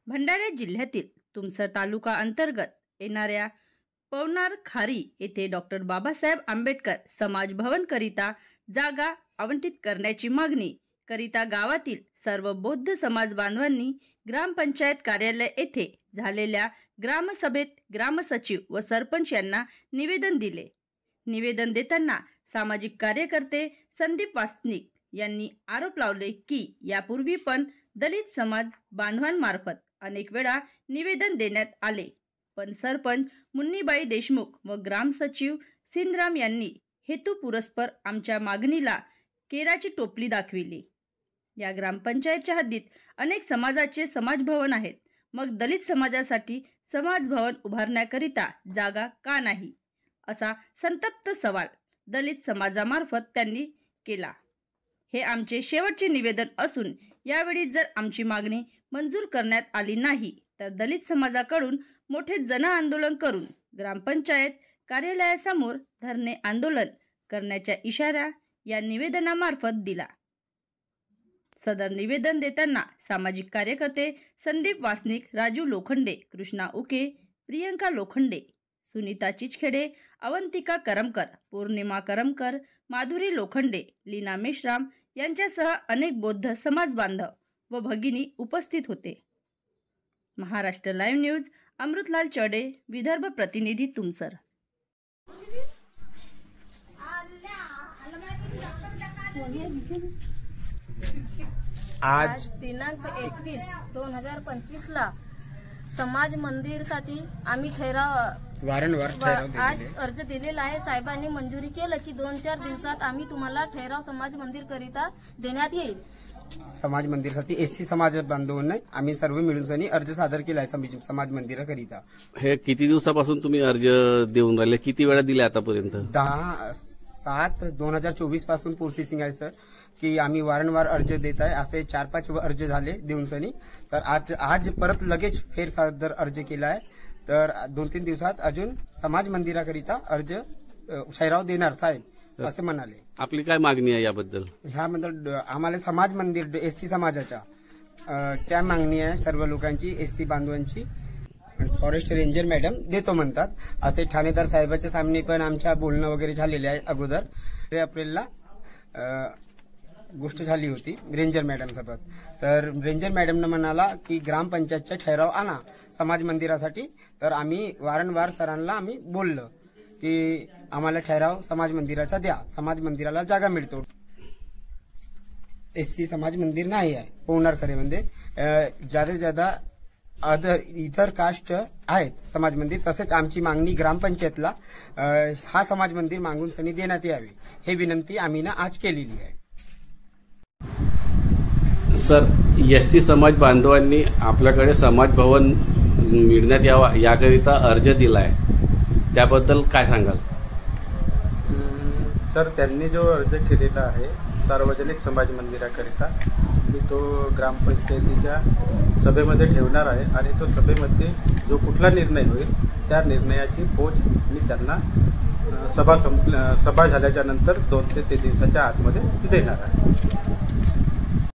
भंडारा जिल्ह्यातील तुमसर तालुका अंतर्गत येणाऱ्या पवनार खारी येथे डॉक्टर बाबासाहेब आंबेडकर समाज भवन करिता जागा आवंटित करण्याची मागणी करिता गावातील सर्व बौद्ध समाज बांधवांनी ग्रामपंचायत कार्यालय येथे झालेल्या ग्रामसभेत ग्रामसचिव व सरपंच यांना निवेदन दिले। निवेदन देताना सामाजिक कार्यकर्ते संदीप वासनिक यांनी आरोप लावले की यापूर्वी पण दलित समाज बांधवांमार्फत अनेक वेळा निवेदन देण्यात आले, पण सरपंच मुन्नीबाई देशमुख व ग्रामसचिव सिंधराम यांनी हेतू पुरस्पर आमच्या मागणीला केराची टोपली दाखविली। या ग्रामपंचायतच्या हद्दीत अनेक समाजाचे समाज भवन आहेत, मग दलित समाजासाठी समाज भवन उभारण्याकरिता जागा का नाही, असा संतप्त सवाल दलित समाजामार्फत त्यांनी केला। हे आमचे शेवटचे निवेदन असून यावेळी जर आमची मागणी मंजूर करण्यात आली नाही तर दलित समाजाकडून मोठे जन आंदोलन करून ग्रामपंचायत कार्यालयासमोर धरणे आंदोलन करण्याचा इशारा या निवेदनामार्फत दिला। सदर निवेदन देताना सामाजिक कार्यकर्ते संदीप वासनिक, राजू लोखंडे, कृष्णा उके, प्रियंका लोखंडे, सुनीता चिचखेडे, अवंतिका करमकर, पूर्णिमा करमकर, माधुरी लोखंडे, लीना मेश्राम यांच्यासह अनेक बौद्ध समाज बांधव व भगिनी उपस्थित होते। महाराष्ट्र लाईव्ह न्यूज, अमृतलाल चढे, विदर्भ प्रतिनिधी, तुमसर। आज दिनांक 21/2025 ला समाज मंदिर साठी आम्ही वारंवार आज अर्ज दिलेला आहे। साहेबांनी मंजुरी केलं की 2-4 दिवसात आम्ही तुम्हाला ठराव समाज मंदिर करिता देण्यात येईल। समाज मंदिरासाठी एससी समाज बांधवांना आम्ही सर्व मिळून अर्ज सादर केला आहे समाज मंदिराकरिता। हे किती दिवसापासून तुम्ही अर्ज देऊन राहिले, किती वेळा दिले आतापर्यंत? 10/7/2024 पासून प्रोसेसिंग आहे सर, की आम्ही वारंवार अर्ज देत आहे। असे 4-5 अर्ज झाले देऊन सनी, तर आज परत लगेच फेर सादर अर्ज केला आहे। तर 2-3 दिवसात अजून समाज मंदिराकरिता अर्ज ठराव देणार साहेब असे म्हणाले। आपली काय मागणी आहे याबद्दल? ह्याबद्दल आम्हाला समाज मंदिर एससी समाजाच्या त्या मागणी आहे सर्व लोकांची, एससी बांधवांची। फॉरेस्ट रेंजर मॅडम देतो म्हणतात असे ठाणेदार साहेबाच्या सामने पण आमच्या बोलणं वगैरे झालेले आहे। अगोदर 3 एप्रिलला गोष्ट झाली होती रेंजर मॅडम सोबत, तर रेंजर मॅडमने म्हणाला की ग्रामपंचायतचा ठराव आणा समाज मंदिरासाठी। तर आम्ही वारंवार सरांना आम्ही बोललो की आम्हाला ठराव समाज मंदिराचा द्या, समाज मंदिराला जागा मिळतो। एससी समाज मंदिर नाही आहे पवनार खारीमध्ये, ज्यादा इतर कास्ट आहेत समाज मंदिर। तसेच आमची मागणी ग्रामपंचायतला हा समाज मंदिर मागून सनी देण्यात यावे हे विनंती आम्ही आज केलेली आहे। सर, एससी समाज बांधवांनी आपल्याकडे समाज भवन मिळण्यात यावा याकरिता अर्ज दिलाय, त्याबद्दल काय सांगाल? सर, त्यांनी जो अर्ज केलेला आहे सार्वजनिक समाज मंदिराकरिता, मी तो ग्रामपंचायतीच्या सभेमध्ये ठेवणार आहे आणि तो सभेमध्ये जो कुठला निर्णय होईल त्या निर्णयाची पोच मी त्यांना सभा झाल्याच्या नंतर 2 ते 3 दिवसाच्या आतमध्ये देणार आहे।